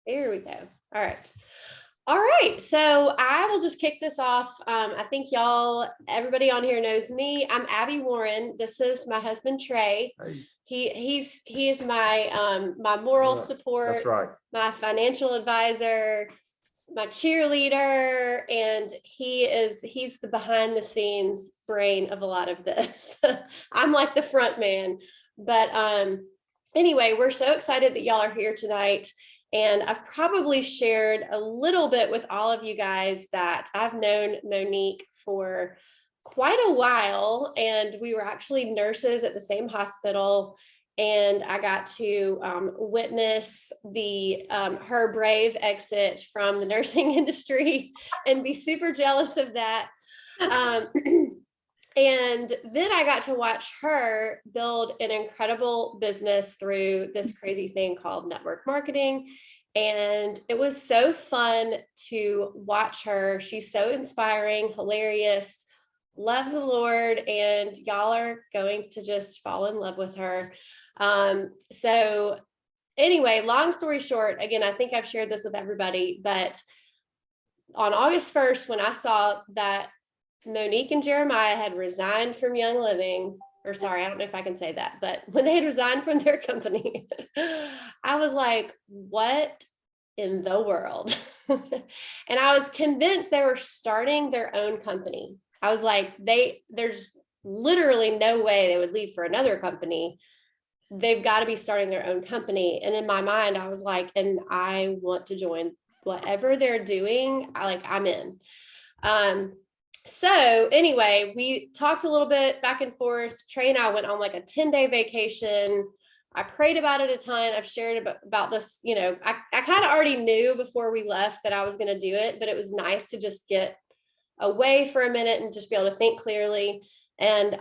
There we go. All right. All right. So I will just kick this off. I think everybody on here knows me. I'm Abby Warren. This is my husband, Trey. Hey. He is my my moral support. That's right. My financial advisor, my cheerleader, and he's the behind the scenes brain of a lot of this. I'm like the front man. But anyway, we're so excited that y'all are here tonight. And I've probably shared a little bit with all of you guys that I've known Monique for quite a while, and we were actually nurses at the same hospital. And I got to witness her brave exit from the nursing industry and be super jealous of that. And then I got to watch her build an incredible business through this crazy thing called network marketing. And it was so fun to watch her. She's so inspiring, hilarious, loves the Lord, and y'all are going to just fall in love with her. So anyway, long story short, again, I think I've shared this with everybody, but on August 1st, when I saw that Monique and Jeremiah had resigned from Young Living, or sorry, I don't know if I can say that, but when they had resigned from their company, I was like, what in the world? And I was convinced they were starting their own company. I was like, there's literally no way they would leave for another company. They've got to be starting their own company. And in my mind, I was like, and I want to join whatever they're doing. I'm in. So anyway, we talked a little bit back and forth. Trey and I went on like a 10-day vacation. I prayed about it a ton. I've shared about this, I kind of already knew before we left that I was going to do it, but it was nice to just get away for a minute and just be able to think clearly. And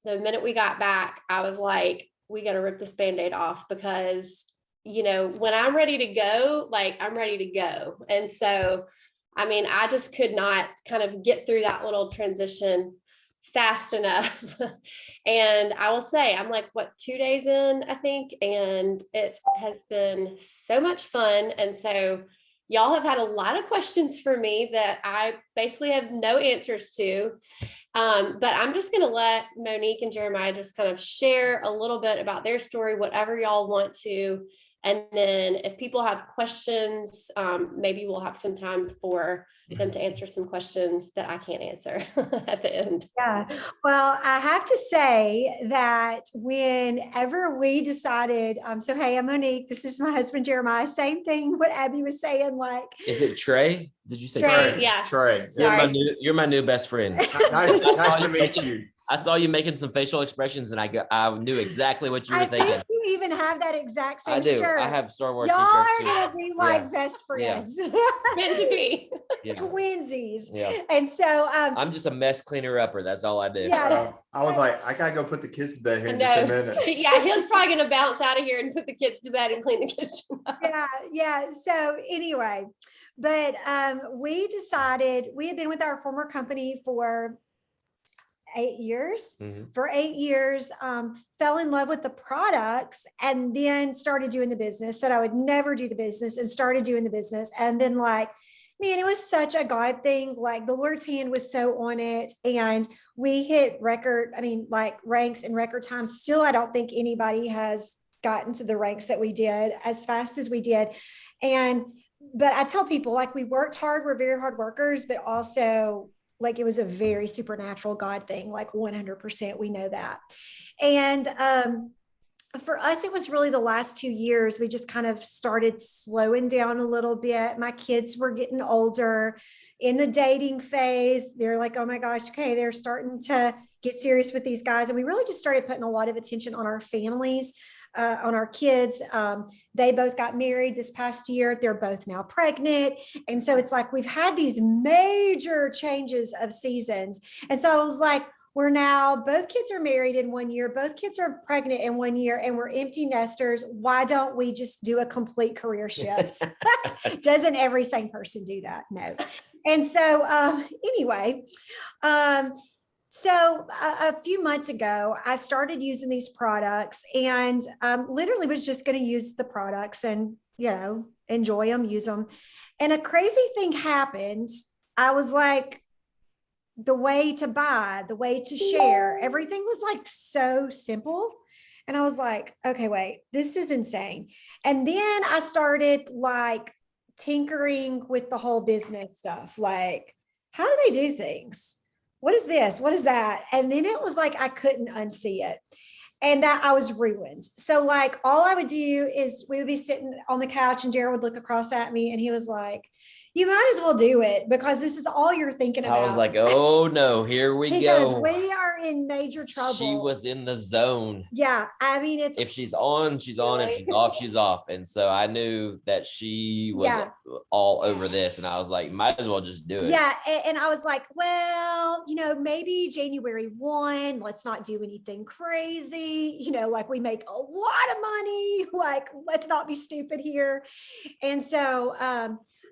the minute we got back, I was like, we got to rip this Band-Aid off, because, when I'm ready to go, I'm ready to go. And so I just could not kind of get through that little transition fast enough. And I will say, I'm 2 days in, I think, and it has been so much fun. And so y'all have had a lot of questions for me that I basically have no answers to. But I'm just going to let Monique and Jeremiah just kind of share a little bit about their story, whatever y'all want to. And then if people have questions, maybe we'll have some time for them to answer some questions that I can't answer at the end. Yeah. Well, I have to say that whenever we decided, so hey, I'm Monique. This is my husband, Jeremiah. Same thing what Abby was saying. Is it Trey? Did you say Trey? Yeah. Trey. You're my new best friend. Nice to meet you. I saw you making some facial expressions, and I knew exactly what you were thinking. Think you even have that exact same I do. shirt. I have Star Wars Y'all t-shirts are gonna be best friends. Meant to be. Twinsies. Yeah. And so I'm just a mess cleaner upper. That's all I do. Yeah. I was like, I gotta go put the kids to bed here in just a minute. Yeah, he's probably gonna bounce out of here and put the kids to bed and clean the kitchen. Yeah. So anyway, but we decided, we had been with our former company for 8 years. Mm-hmm. For 8 years, fell in love with the products, and then started doing the business. Said I would never do the business, and started doing the business. And then man, it was such a God thing. The Lord's hand was so on it, and we hit record, ranks in record time. Still, I don't think anybody has gotten to the ranks that we did as fast as we did. But I tell people, we worked hard, we're very hard workers, but also it was a very supernatural God thing, 100%. We know that. And for us, it was really the last 2 years. We just kind of started slowing down a little bit. My kids were getting older, in the dating phase. They're like, oh my gosh, okay, they're starting to get serious with these guys. And we really just started putting a lot of attention on our families, on our kids. They both got married this past year. They're both now pregnant. And so it's we've had these major changes of seasons. And so I was like, both kids are married in 1 year, both kids are pregnant in 1 year, and we're empty nesters. Why don't we just do a complete career shift? Doesn't every sane person do that? No. And so anyway, So a few months ago, I started using these products and literally was just going to use the products and, enjoy them, use them. And a crazy thing happened. I was like, the way to buy, the way to share, everything was like so simple. And I was like, okay, wait, this is insane. And then I started like tinkering with the whole business stuff. Like, how do they do things? What is this? What is that? And then it was like, I couldn't unsee it. And that I was ruined. So like all I would do is we would be sitting on the couch and Jared would look across at me and he was like, you might as well do it because this is all you're thinking about. I was like, oh no, here we because go. we are in major trouble. She was in the zone. Yeah. I mean, it's if she's on, she's on. If she's off, she's off. And so I knew that she was all over this. And I was like, might as well just do it. Yeah. And I was like, well, maybe January 1, let's not do anything crazy. Like we make a lot of money. Like, let's not be stupid here. And so,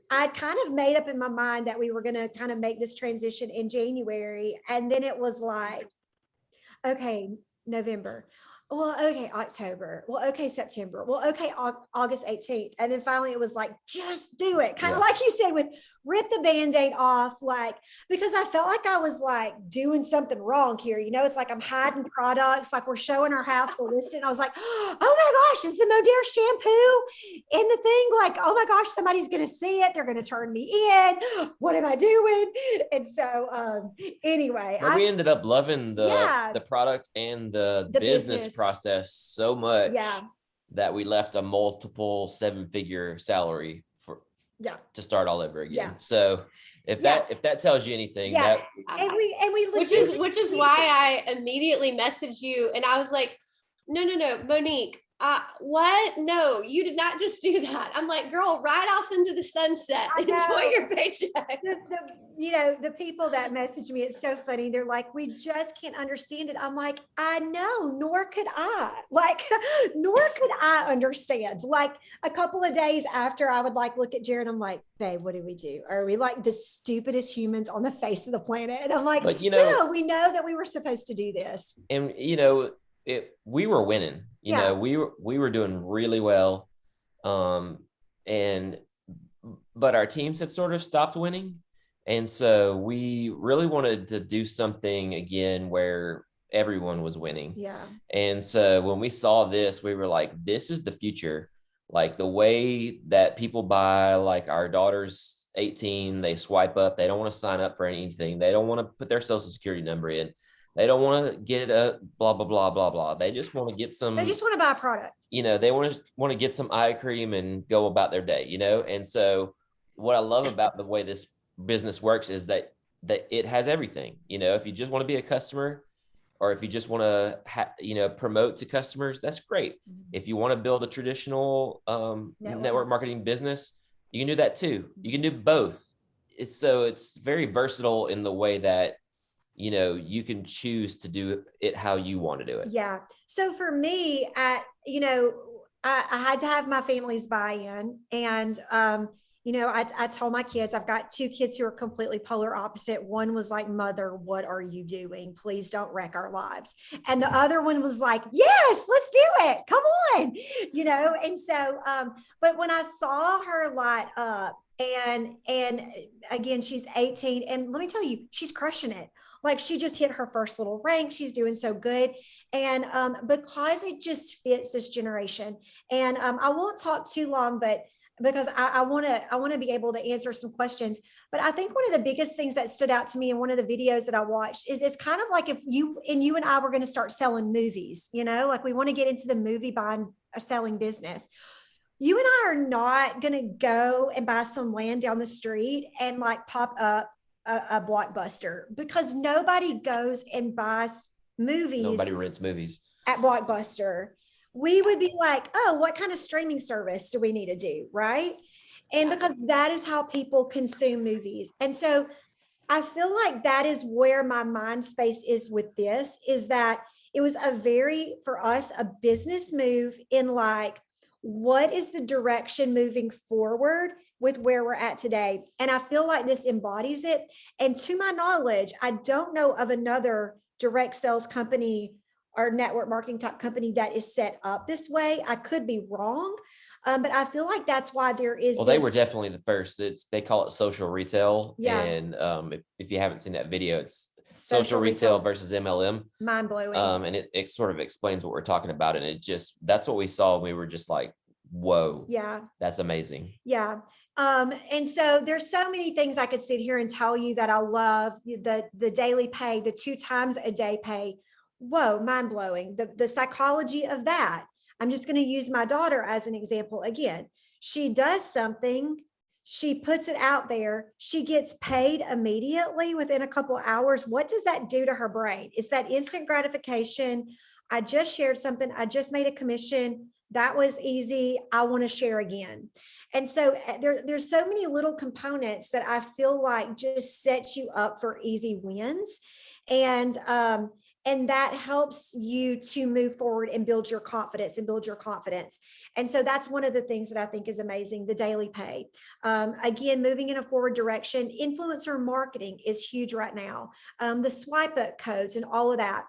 I kind of made up in my mind that we were going to kind of make this transition in January. And then it was like, okay, November. Well, okay, October. Well, okay, September. Well, okay, August 18th. And then finally it was like, just do it. Kind of like you said with rip the Band-Aid off, like, because I felt like I was like doing something wrong here. It's like I'm hiding products, like we're showing our house, we're listing. I was like, oh my gosh, is the Modere shampoo in the thing? Like, oh my gosh, somebody's going to see it. They're going to turn me in. What am I doing? And so anyway, but we ended up loving the product and the business process so much that we left a multiple 7-figure salary to start all over again. So if that tells you anything, that and we which is why I immediately messaged you and I was like, no, Monique, what? No, you did not just do that. I'm like, girl, ride off into the sunset. Enjoy your paycheck. The people that message me, it's so funny. They're like, we just can't understand it. I'm like, I know, nor could I. Like, nor could I understand. Like a couple of days after I would like look at Jared, I'm like, babe, what do we do? Are we like the stupidest humans on the face of the planet? And I'm like, but no, we know that we were supposed to do this. And we were winning, we were doing really well. But our teams had sort of stopped winning. And so we really wanted to do something again where everyone was winning. Yeah. And so when we saw this, we were like, this is the future. Like the way that people buy, like our daughter's 18, they swipe up, they don't want to sign up for anything. They don't want to put their social security number in. They don't want to get a blah, blah, blah, blah, blah. They just want to get some. They just want to buy a product. They want to get some eye cream and go about their day, And so what I love about the way this business works is that it has everything. If you just want to be a customer or if you just want to, promote to customers, that's great. Mm-hmm. If you want to build a traditional network marketing business, you can do that too. You can do both. It's very versatile in the way that you can choose to do it how you want to do it. Yeah. So for me, I had to have my family's buy-in. And, I told my kids, I've got 2 kids who are completely polar opposite. One was like, mother, what are you doing? Please don't wreck our lives. And the other one was like, yes, let's do it. Come on. And so, but when I saw her light up and again, she's 18 and let me tell you, she's crushing it. Like she just hit her first little rank. She's doing so good. And because it just fits this generation. And I won't talk too long, but because I want to be able to answer some questions. But I think one of the biggest things that stood out to me in one of the videos that I watched is it's kind of like if you and I were going to start selling movies, like we want to get into the movie buying or selling business. You and I are not going to go and buy some land down the street and like pop up a Blockbuster because nobody goes and buys movies. Nobody rents movies at Blockbuster. We would be like, oh, what kind of streaming service do we need to do? Right. And because that is how people consume movies. And so I feel like that is where my mind space is with this, is that it was for us, a business move in like, what is the direction moving forward with where we're at today. And I feel like this embodies it. And to my knowledge, I don't know of another direct sales company or network marketing type company that is set up this way. I could be wrong. But I feel like that's why there is. Well, they were definitely the first. They call it social retail. Yeah. And if you haven't seen that video, it's social retail versus MLM. Mind blowing. And it sort of explains what we're talking about. And that's what we saw. And we were just like, whoa. Yeah. That's amazing. Yeah. And so there's so many things I could sit here and tell you that I love. The daily pay, the 2 times a day pay. Whoa, mind blowing. The psychology of that. I'm just going to use my daughter as an example again. She does something, she puts it out there, she gets paid immediately within a couple of hours. What does that do to her brain? It's that instant gratification. I just shared something, I just made a commission. That was easy. I want to share again. And so there's so many little components that I feel like just sets you up for easy wins. And that helps you to move forward and build your confidence And so that's one of the things that I think is amazing, the daily pay. Again, moving in a forward direction, influencer marketing is huge right now. The swipe up codes and all of that.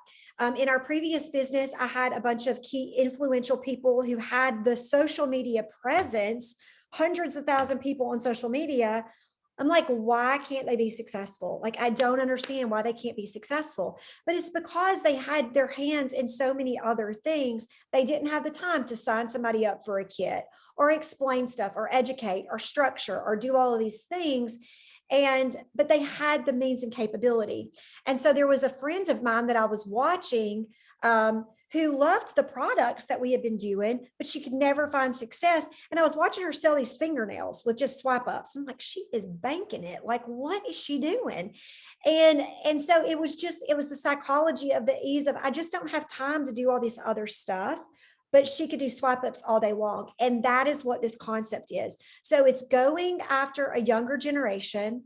In our previous business, I had a bunch of key influential people who had the social media presence, hundreds of thousands of people on social media. I'm like, why can't they be successful? Like, I don't understand why they can't be successful, but it's because they had their hands in so many other things. They didn't have the time to sign somebody up for a kit or explain stuff or educate or structure or do all of these things. But they had the means and capability. And so there was a friend of mine that I was watching, who loved the products that we had been doing, but she could never find success. And I was watching her sell these fingernails with just swipe ups. I'm like, she is banking it. Like, what is she doing? And so it was the psychology of the ease of, I just don't have time to do all this other stuff, but she could do swipe ups all day long. And that is what this concept is. So it's going after a younger generation,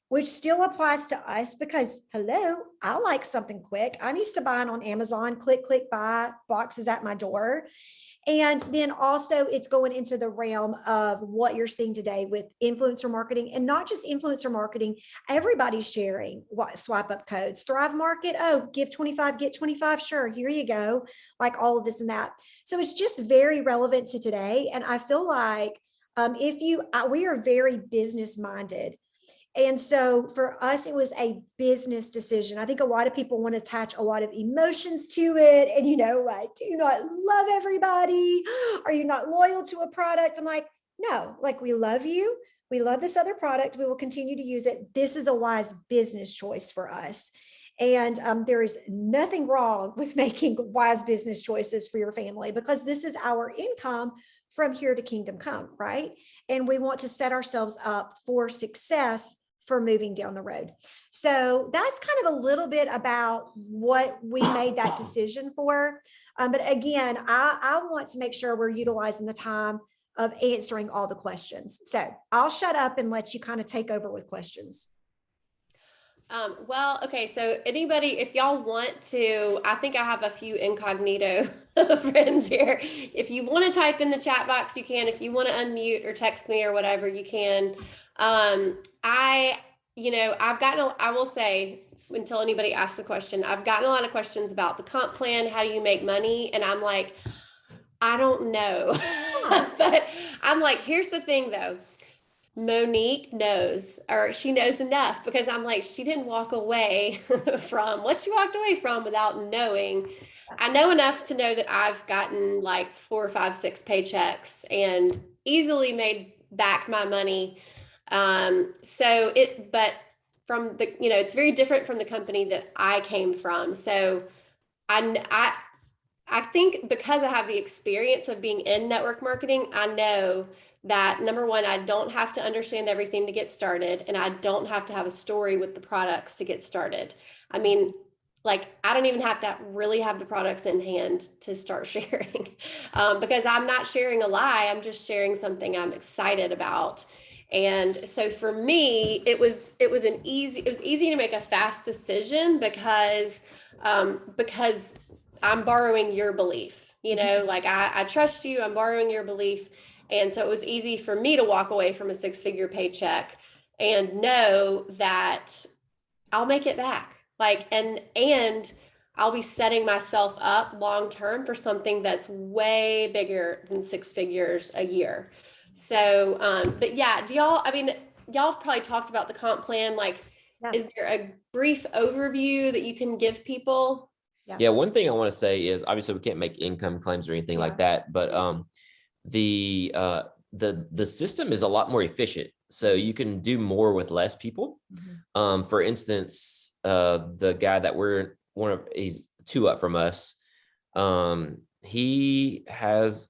which still applies to us because, hello, I like something quick. I'm used to buying on Amazon, click, buy, boxes at my door. And then also it's going into the realm of what you're seeing today with influencer marketing, and not just influencer marketing. Everybody's sharing swipe up codes. Thrive Market, oh, give 25, get 25. Sure, here you go. Like all of this and that. So it's just very relevant to today. And I feel like we are very business minded. And so for us, it was a business decision. I think a lot of people want to attach a lot of emotions to it. And, like, do you not love everybody? Are you not loyal to a product? I'm like, no, like, we love you. We love this other product. We will continue to use it. This is a wise business choice for us. And there is nothing wrong with making wise business choices for your family, because this is our income from here to kingdom come, right? And we want to set ourselves up for success for moving down the road. So that's kind of a little bit about what we made that decision for. But again, I want to make sure we're utilizing the time of answering all the questions. So I'll shut up and let you kind of take over with questions. Well, okay. So anybody, if y'all want to, I think I have a few incognito friends here. If you want to type in the chat box, you can. If you want to unmute or text me or whatever, you can. I will say, until anybody asks a question, I've gotten a lot of questions about the comp plan. How do you make money? And I'm like, I don't know. But I'm like, here's the thing though. Monique knows, or she knows enough, because I'm like, she didn't walk away from what she walked away from without knowing. I know enough to know that I've gotten like 4, 5, 6 paychecks and easily made back my money. But from the, it's very different from the company that I came from. So I think because I have the experience of being in network marketing, I know that number one, I don't have to understand everything to get started, and I don't have to have a story with the products to get started. I mean, like, I don't even have to really have the products in hand to start sharing, because I'm not sharing a lie. I'm just sharing something I'm excited about. And so for me, it was easy to make a fast decision because I'm borrowing your belief, like I trust you, I'm borrowing your belief. And so it was easy for me to walk away from a 6-figure paycheck and know that I'll make it back. Like, and I'll be setting myself up long-term for something that's way bigger than 6 figures a year. So, but yeah, y'all have probably talked about the comp plan. Like, is there a brief overview that you can give people? Yeah. One thing I want to say is obviously we can't make income claims or anything like that, but the system is a lot more efficient. So you can do more with less people. For instance, the guy that he's 2 up from us. He has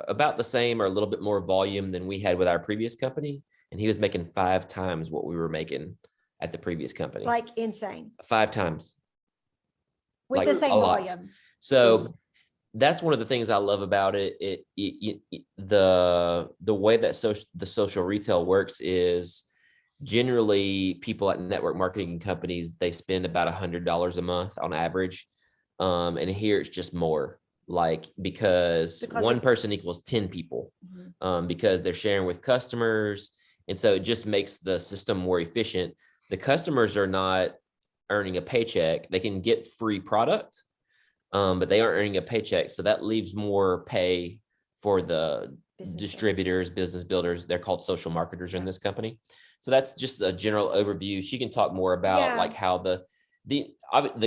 about the same or a little bit more volume than we had with our previous company. And he was making 5 times what we were making at the previous company. Like insane. 5 times. With like the same volume. So that's one of the things I love about it. The way that the social retail works is generally people at network marketing companies, they spend about $100 a month on average. And here it's just more, like, because one person equals 10 people, because they're sharing with customers. And so it just makes the system more efficient. The customers are not earning a paycheck. They can get free product, but they aren't earning a paycheck. So that leaves more pay for the distributors, business builders. They're called social marketers in this company. So that's just a general overview. She can talk more about like how the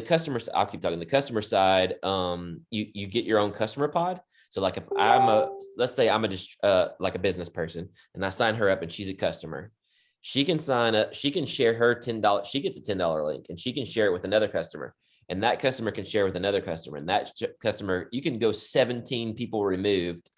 customers, I'll keep talking, the customer side, you get your own customer pod. So like if let's say I'm like a business person and I sign her up and she's a customer, she can sign up, she can share her $10, she gets a $10 link and she can share it with another customer, and that customer can share with another customer, and that customer, you can go 17 people removed.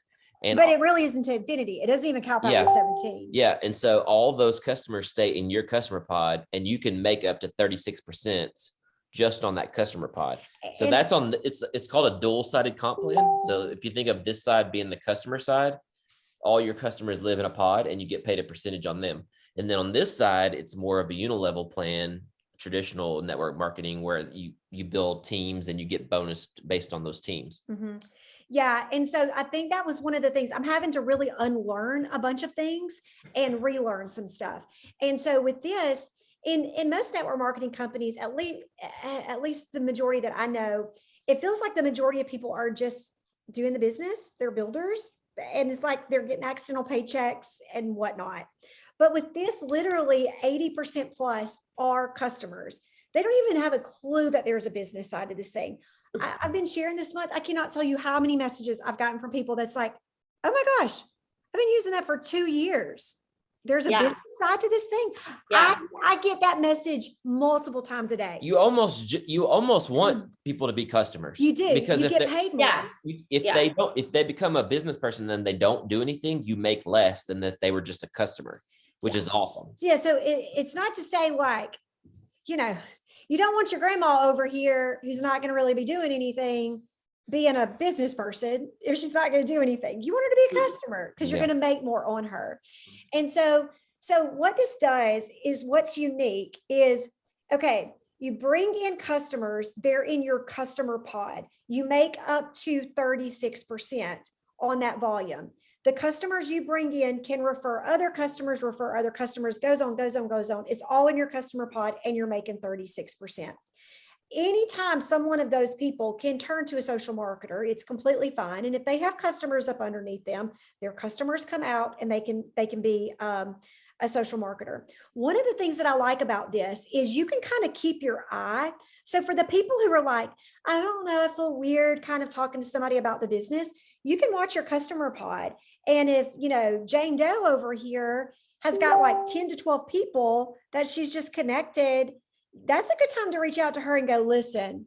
But it really isn't to infinity. It doesn't even count out the 17. Yeah. And so all those customers stay in your customer pod, and you can make up to 36% just on that customer pod. So that's it's called a dual-sided comp plan. So if you think of this side being the customer side, all your customers live in a pod and you get paid a percentage on them. And then on this side, it's more of a unilevel plan, traditional network marketing, where you build teams and you get bonus based on those teams. Yeah. And so I think that was one of the things I'm having to really unlearn a bunch of things and relearn some stuff. And so with this, in most network marketing companies, at least the majority that I know, it feels like the majority of people are just doing the business. They're builders, and it's like they're getting accidental paychecks and whatnot. But with this, literally 80% plus are customers. They don't even have a clue that there's a business side to this thing. I've been sharing this month. I cannot tell you how many messages I've gotten from people that's like, oh my gosh, I've been using that for 2 years. There's a business side to this thing. I get that message multiple times a day. You almost want people to be customers. You do, because you get paid more. If they become a business person, then they don't do anything, you make less than if they were just a customer, which is awesome. Yeah. So it's not to say like, you don't want your grandma over here who's not going to really be doing anything, being a business person, if she's not going to do anything. You want her to be a customer because you're going to make more on her. And so what this does is, what's unique is, okay, you bring in customers, they're in your customer pod. You make up to 36% on that volume. The customers you bring in can refer other customers, goes on. It's all in your customer pod, and you're making 36%. Anytime someone of those people can turn to a social marketer, it's completely fine. And if they have customers up underneath them, their customers come out and they can be a social marketer. One of the things that I like about this is you can kind of keep your eye. So for the people who are like, I don't know, I feel weird kind of talking to somebody about the business, you can watch your customer pod. And if, Jane Doe over here has got like 10 to 12 people that she's just connected, that's a good time to reach out to her and go, listen,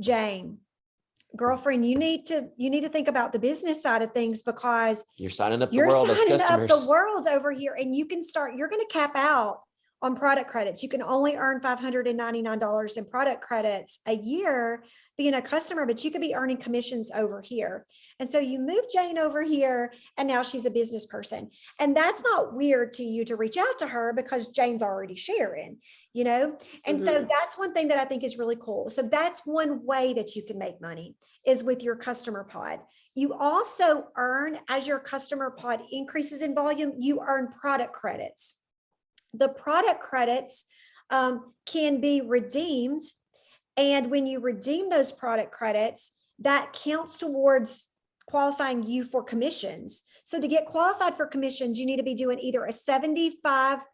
Jane, girlfriend, you need to think about the business side of things, because you're signing up the world as customers. The world over here, and you're going to cap out on product credits. You can only earn $599 in product credits a year being a customer, but you could be earning commissions over here. And so you move Jane over here, and now she's a business person. And that's not weird to you to reach out to her because Jane's already sharing, you know? And so that's one thing that I think is really cool. So that's one way that you can make money is with your customer pod. You also earn, as your customer pod increases in volume, you earn product credits. The product credits can be redeemed. And when you redeem those product credits, that counts towards qualifying you for commissions. So to get qualified for commissions, you need to be doing either a $75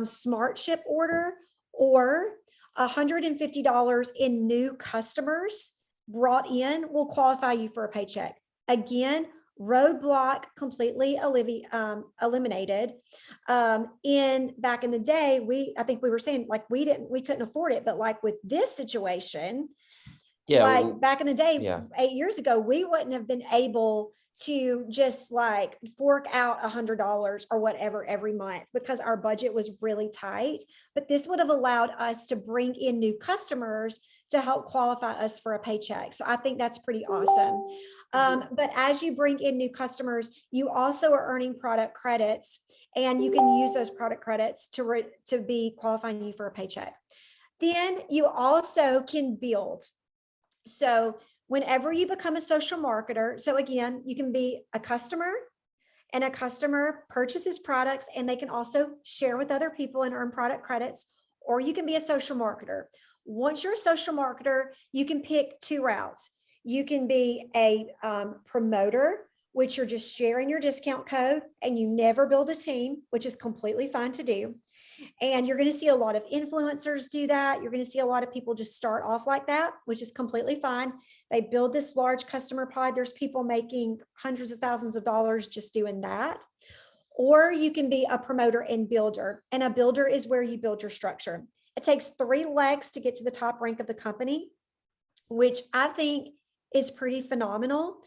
smart ship order or $150 in new customers brought in will qualify you for a paycheck. Again, roadblock completely eliminated. Back in the day, I think we were saying like we couldn't afford it, but like with this situation, like back in the day, 8 years ago, we wouldn't have been able to just like fork out $100 or whatever every month because our budget was really tight. But this would have allowed us to bring in new customers to help qualify us for a paycheck. So I think that's pretty awesome. But as you bring in new customers, you also are earning product credits, and you can use those product credits to be qualifying you for a paycheck. Then you also can build. So whenever you become a social marketer, so again, you can be a customer, and a customer purchases products and they can also share with other people and earn product credits, or you can be a social marketer. Once you're a social marketer, you can pick two routes. You can be a promoter, which you're just sharing your discount code and you never build a team, which is completely fine to do. And you're going to see a lot of influencers do that. You're going to see a lot of people just start off like that, which is completely fine. They build this large customer pod. There's people making hundreds of thousands of dollars just doing that. Or you can be a promoter and builder. And a builder is where you build your structure. It takes 3 legs to get to the top rank of the company, which I think is pretty phenomenal.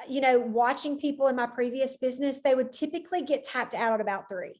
Watching people in my previous business, they would typically get tapped out at about 3.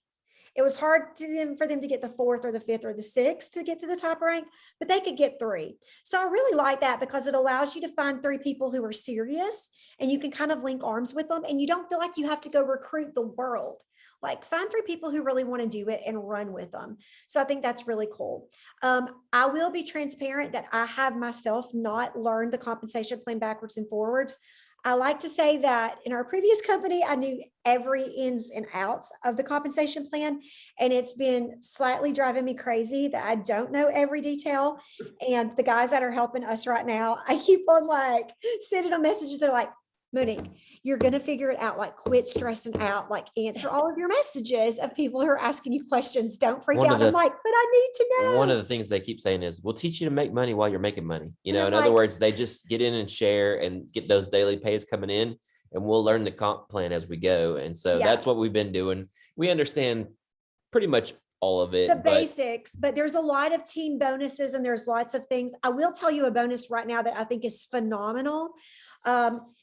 It was hard for them to get the 4th or the 5th or the 6th to get to the top rank, but they could get 3. So I really like that because it allows you to find 3 people who are serious and you can kind of link arms with them, and you don't feel like you have to go recruit the world. Like, find 3 people who really want to do it and run with them. So I think that's really cool. I will be transparent that I have myself not learned the compensation plan backwards and forwards. I like to say that in our previous company, I knew every ins and outs of the compensation plan, and it's been slightly driving me crazy that I don't know every detail. And the guys that are helping us right now, I keep on like sending them messages. They're like, Monique, you're going to figure it out. Like, quit stressing out, like answer all of your messages of people who are asking you questions. Don't freak out. I'm like, but I need to know. One of the things they keep saying is, we'll teach you to make money while you're making money. In other words, they just get in and share and get those daily pays coming in, and we'll learn the comp plan as we go. And so that's what we've been doing. We understand pretty much all of it. The basics, but there's a lot of team bonuses and there's lots of things. I will tell you a bonus right now that I think is phenomenal.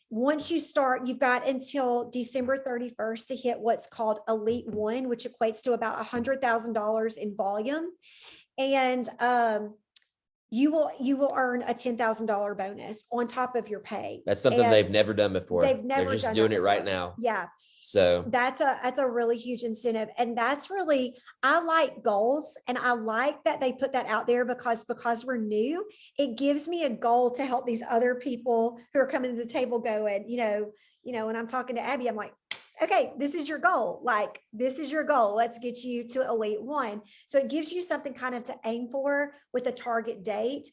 Once you start, you've got until December 31st to hit what's called Elite 1, which equates to about $100,000 in volume. And you will earn a $10,000 bonus on top of your pay. That's something they've never done before. They're just doing it right now. Yeah. So that's a really huge incentive. And that's really, I like goals, and I like that they put that out there because we're new, it gives me a goal to help these other people who are coming to the table going, when I'm talking to Abby, I'm like, okay, this is your goal. Like, this is your goal. Let's get you to Elite 1. So it gives you something kind of to aim for with a target date,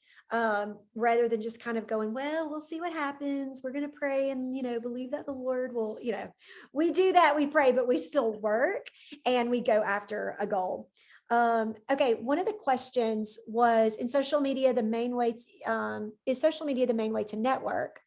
rather than just kind of going, well, we'll see what happens. We're going to pray and, believe that the Lord will, we do that. We pray, but we still work and we go after a goal. Okay. One of the questions was, is social media the main way to network?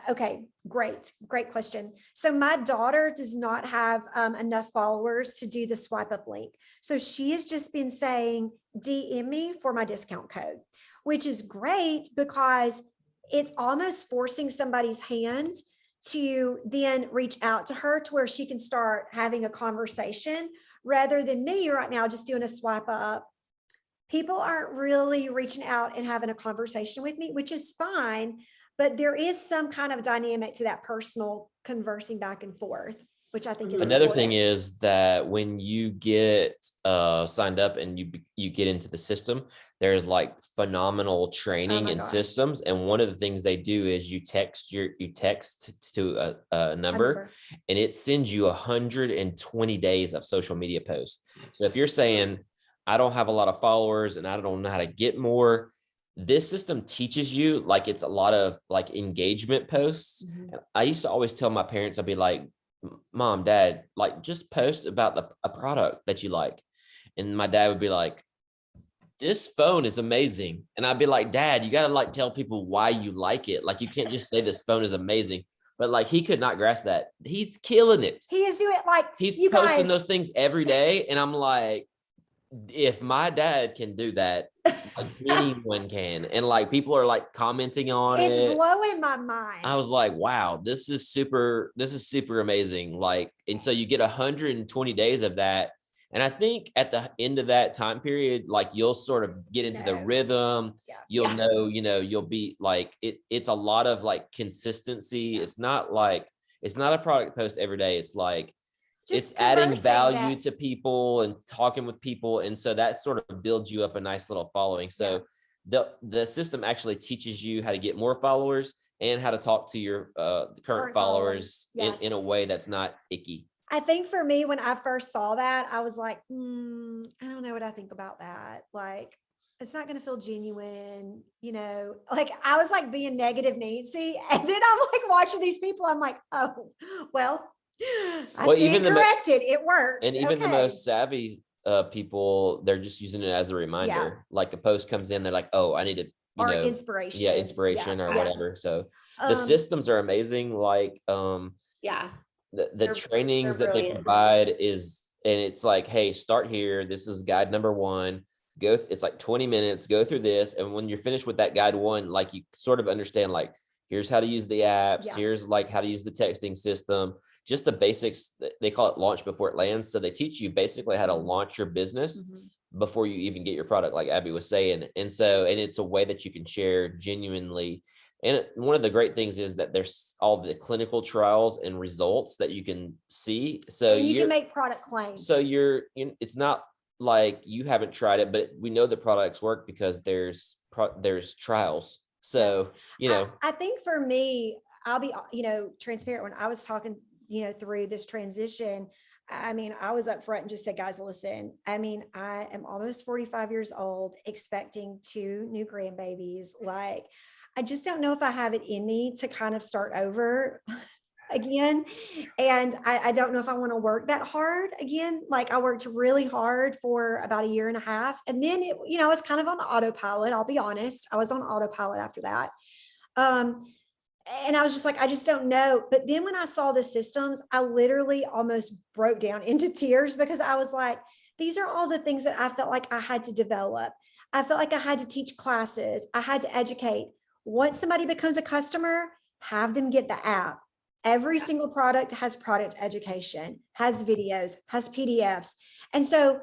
Okay, great question. So my daughter does not have enough followers to do the swipe up link. So she has just been saying, DM me for my discount code, which is great because it's almost forcing somebody's hand to then reach out to her to where she can start having a conversation rather than me right now just doing a swipe up. People aren't really reaching out and having a conversation with me, which is fine, but there is some kind of dynamic to that personal conversing back and forth, which I think is another important. thing is that when you get signed up and you get into the system, there's like phenomenal training and systems, and one of the things they do is you text to a number, and it sends you 120 days of social media posts. So if you're saying, I don't have a lot of followers and I don't know how to get more, this system teaches you, like, it's a lot of like engagement posts. I used to always tell my parents, I'd be like, Mom, Dad, like, just post about a product that you like. And my dad would be like, this phone is amazing. And I'd be like, Dad, you got to like tell people why you like it. Like, you can't just say this phone is amazing. But like, he could not grasp that. He's killing it. He is doing, like, he's posting those things every day. And I'm like, if my dad can do that, like, anyone can. And like, people are like commenting on it. It's blowing my mind. I was like, wow, this is super amazing. Like, and so you get 120 days of that. And I think at the end of that time period, like, you'll sort of get into the rhythm. You'll know, you'll be like, it's a lot of like consistency. It's not a product post every day. It's like, it's adding value to people and talking with people. And so that sort of builds you up a nice little following. So the system actually teaches you how to get more followers and how to talk to your current followers in a way that's not icky. I think for me, when I first saw that, I was like, I don't know what I think about that. Like, it's not going to feel genuine, like, I was like being negative Nancy. And then I'm like watching these people. I'm like, oh, well, I stand corrected. It works. And even the most savvy people, they're just using it as a reminder. Like, a post comes in, they're like, oh, I need to, inspiration. Inspiration or whatever. So the systems are amazing. Like, the trainings that they provide is, and it's like, hey, start here. This is guide number 1. It's like 20 minutes, go through this. And when you're finished with that guide 1, like, you sort of understand, like, here's how to use the apps. Here's like how to use the texting system. Just the basics. They call it launch before it lands. So they teach you basically how to launch your business before you even get your product, like Abby was saying. And it's a way that you can share genuinely. And one of the great things is that there's all the clinical trials and results that you can see. So you can make product claims. So it's not like you haven't tried it, but we know the products work because there's trials. So, I think for me, I'll be, transparent. When I was talking, through this transition, I mean, I was up front and just said, guys, listen, I mean, I am almost 45 years old, expecting 2 new grandbabies. Like, I just don't know if I have it in me to kind of start over again. And I don't know if I want to work that hard again. Like, I worked really hard for about 1.5 years. And then I was kind of on autopilot. I'll be honest. I was on autopilot after that. And I was just like, I just don't know. But then when I saw the systems, I literally almost broke down into tears, because I was like, these are all the things that I felt like I had to develop. I felt like I had to teach classes. I had to educate. Once somebody becomes a customer, have them get the app. Every single product has product education, has videos, has PDFs. And so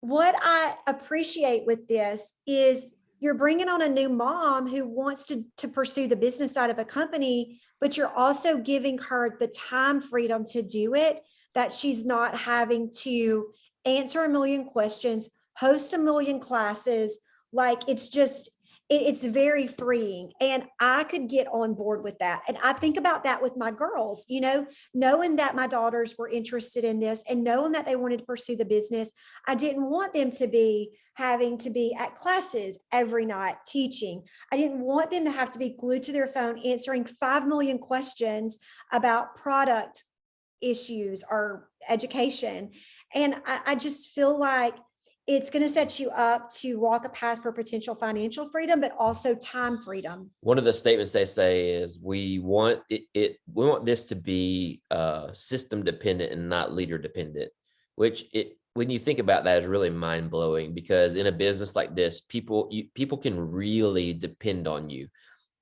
what I appreciate with this is you're bringing on a new mom who wants to pursue the business side of a company, but you're also giving her the time freedom to do it, that she's not having to answer 1 million questions, host 1 million classes. Like, it's very freeing. And I could get on board with that. And I think about that with my girls, knowing that my daughters were interested in this and knowing that they wanted to pursue the business. I didn't want them to be having to be at classes every night teaching. I didn't want them to have to be glued to their phone answering 5 million questions about product issues or education. And I just feel like it's going to set you up to walk a path for potential financial freedom, but also time freedom. One of the statements they say is, we want this to be system dependent and not leader dependent, which when you think about that, is really mind blowing, because in a business like this, people can really depend on you.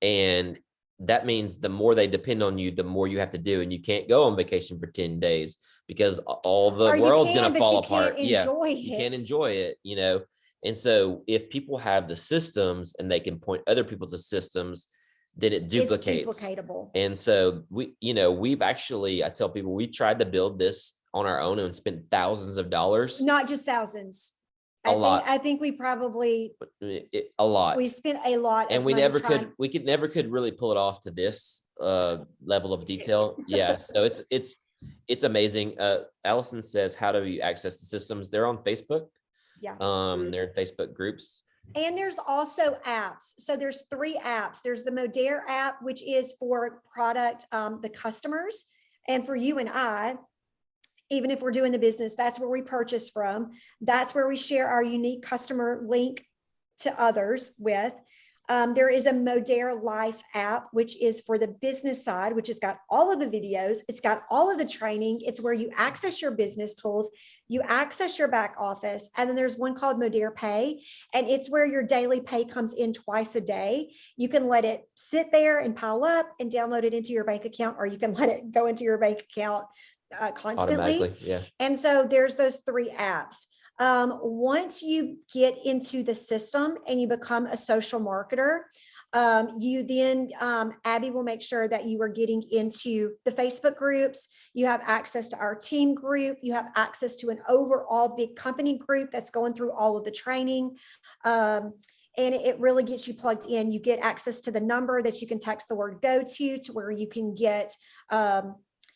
And that means the more they depend on you, the more you have to do. And you can't go on vacation for 10 days. because all the Or you world's can, going to but fall you can't apart. Yeah, enjoy you can't it. enjoy it, you know. And so if people have the systems and they can point other people to systems, then it duplicates. It's duplicatable. And so we've actually, I tell people, we tried to build this on our own and spent thousands of dollars. Not just thousands. I think we probably a lot. we spent a lot, and of we money never trying. could really pull it off to this level of detail. Yeah, so it's amazing. Allison says, how do you access the systems? They're on Facebook. Yeah. They're in Facebook groups. And there's also apps. So there's 3 apps. There's the Modere app, which is for product, the customers, and for you and I, even if we're doing the business, that's where we purchase from. That's where we share our unique customer link to others with. There is a Modere Life app, which is for the business side, which has got all of the videos. It's got all of the training. It's where you access your business tools, you access your back office. And then there's one called Modere Pay, and it's where your daily pay comes in twice a day. You can let it sit there and pile up and download it into your bank account, or you can let it go into your bank account constantly. Yeah. And so there's those 3 apps. Once you get into the system and you become a social marketer, you then, Abby will make sure that you are getting into the Facebook groups. You have access to our team group. You have access to an overall big company group that's going through all of the training. And it really gets you plugged in. You get access to the number that you can text the word go to where you can get,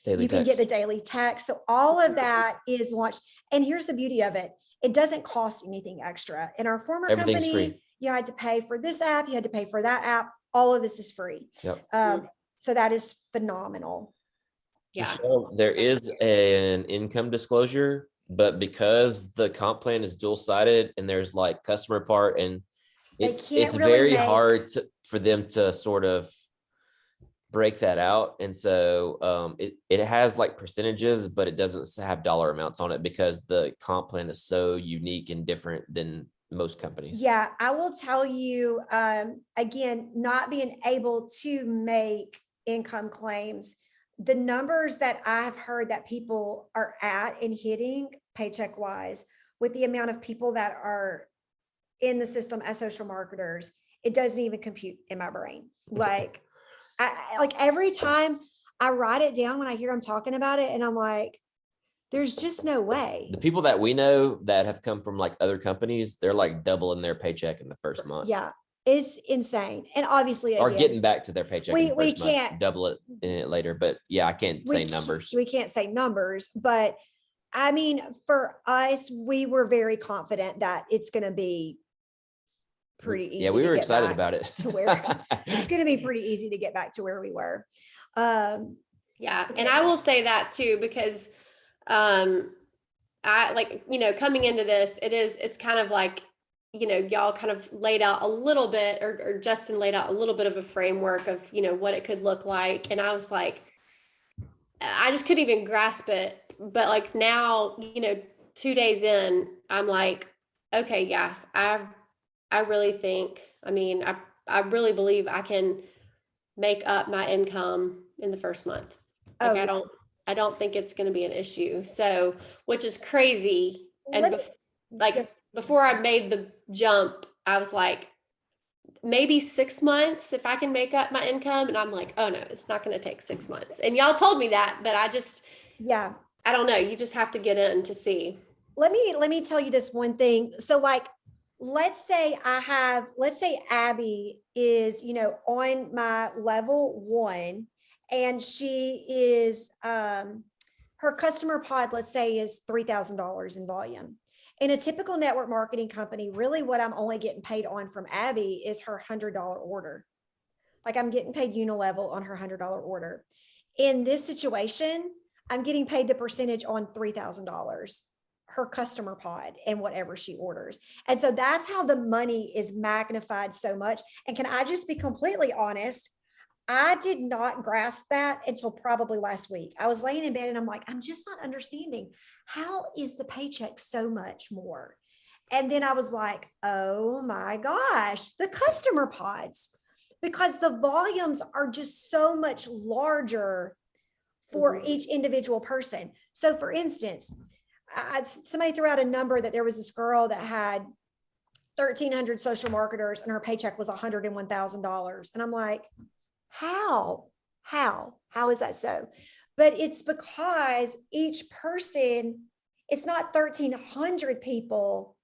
Daily can text. get the daily text. So all of that is launched. And here's the beauty of it. It doesn't cost anything extra. In our former Everything's company, free. you had to pay for this app, you had to pay for that app. All of this is free. Yep. So that is phenomenal. Yeah. Michelle, there is an income disclosure, but because the comp plan is dual-sided and there's like customer part, and it's really very hard for them to sort of break that out. And so it has like percentages, but it doesn't have dollar amounts on it because the comp plan is so unique and different than most companies. Yeah, I will tell you, again, not being able to make income claims, the numbers that I've heard that people are at and hitting paycheck wise with the amount of people that are in the system as social marketers, it doesn't even compute in my brain. Like, like every time I write it down when I hear them talking about it, and I'm like, there's just no way. The people that we know that have come from like other companies, they're like doubling their paycheck in the first month. Yeah, it's insane. And obviously, or again, getting back to their paycheck in the we first month, can't double it in it later. But yeah, I can't say numbers. We can't say numbers, but I mean, for us, we were very confident that it's going to be pretty easy. Yeah, we were excited about it. To where it's going to be pretty easy to get back to where we were. Yeah. And I will say that too, because I like, coming into this, it's kind of like, y'all kind of laid out a little bit, or Justin laid out a little bit of a framework of, what it could look like. And I was like, I just couldn't even grasp it. But like now, 2 days in, I'm like, okay, yeah, I really think, I really believe I can make up my income in the first month. Like, I don't think it's going to be an issue. So, which is crazy. And before I made the jump, I was like, maybe 6 months if I can make up my income. And I'm like, oh no, it's not going to take 6 months. And y'all told me that, but I don't know. You just have to get in to see. Let me tell you this one thing. So like, let's say Abby is, on my level 1, and she is, her customer pod, let's say, is $3,000 in volume. In a typical network marketing company, really what I'm only getting paid on from Abby is her $100 order. Like, I'm getting paid unilevel on her $100 order. In this situation, I'm getting paid the percentage on $3,000, her customer pod, and whatever she orders. And so that's how the money is magnified so much. And can I just be completely honest? I did not grasp that until probably last week. I was laying in bed and I'm like, I'm just not understanding. How is the paycheck so much more? And then I was like, oh my gosh, the customer pods, because the volumes are just so much larger for each individual person. So for instance, somebody threw out a number that there was this girl that had 1,300 social marketers and her paycheck was $101,000. And I'm like, how is that so? But it's because each person, it's not 1,300 people.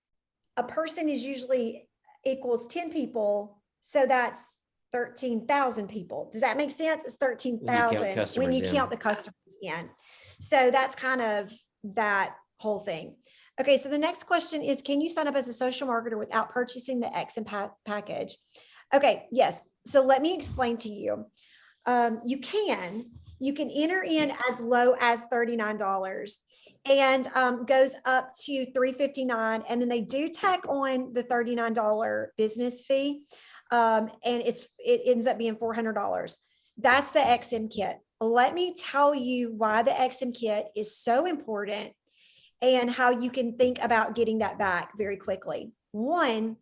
A person is usually equals 10 people. So that's 13,000 people. Does that make sense? It's 13,000 when you count the customers in. So that's kind of that whole thing. Okay, so the next question is, can you sign up as a social marketer without purchasing the XM package? Okay, yes. So let me explain to you. You can enter in as low as $39 and goes up to $359. And then they do tack on the $39 business fee. And it ends up being $400. That's the XM kit. Let me tell you why the XM kit is so important and how you can think about getting that back very quickly. One,